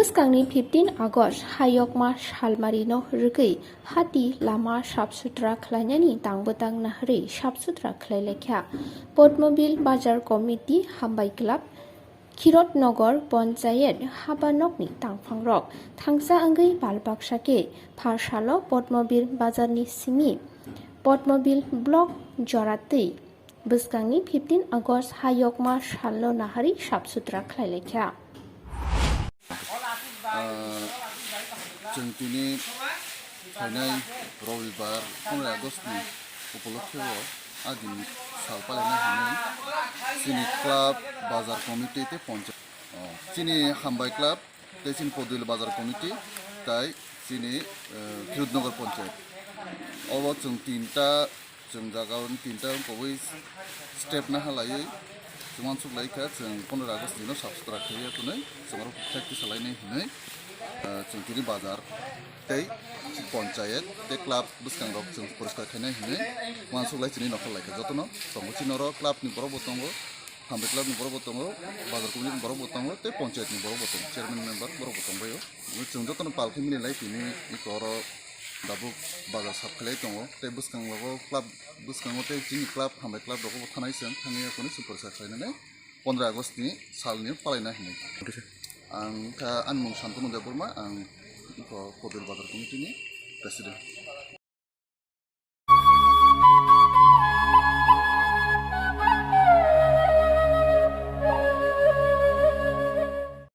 Bwskangni 15 August hayokma salmarino rwgui hati lama sabsutra khlainani tangbotang nahri sabsutra khlailekha Potmobil Bazar Committee Hambai Club Khirodnagar Panchayat Habanokni tangphangrok thangsa angui balbaksake pharsalo Potmobil Bazarni simi Potmobil Block Joratui Bwskangni 15 August hayokma salno nahari sabsutra khlailekha जों दिनै फैनाय रबिबार 15 आगस्टनि उपलक्षेआव आदिम साल पालायनो हानाय जोंनि club बाजार committee ते पन्चायत जोंनि हामबाय क्लाब ते जोंनि पदुल बाजार कमिटि ताई जोंनि खिरदनगर पन्चायत अबाव जों जों जागायाव तीनटा कबै स्टेप ना हालायै जों मानसुलायखा जों 15 आगस्टनि साबसक्राइब खालामनानै जों प्रेक्टिस खालामनाय होनाय जों दिनै बाजार ते पन्चायत ते क्लाब बस्कांग जों पुरस्कार खालामनाय होनाय मानसुलाय जोंनि नखर लायखा जतन दंगचिनर क्लाबनि बर' बतंगो हामबाय क्लाबनि बर' बतंगो बाजार कमिटिनि बर' बतंगो ते पन्चायतनि बर' बतंग चेयारमेन मेम्बार बर' बतंगबायो जों जतन पालखि मिलायलाय दिनै इकर दाबो बाजार साबखालाय दङ ते बस्कांगो क्लाब बस्कांगो ते जोंनि क्लाब हामबाय क्लाब दङ थानायजों थांनायखौनो जों पुरस्कार खालामनानै 15 आगस्टनि सालनि पालायना होनाय आं मुं शान्तनु देबबर्मा आं पदुल बाजार कमिटिनि प्रेसिडेन्ट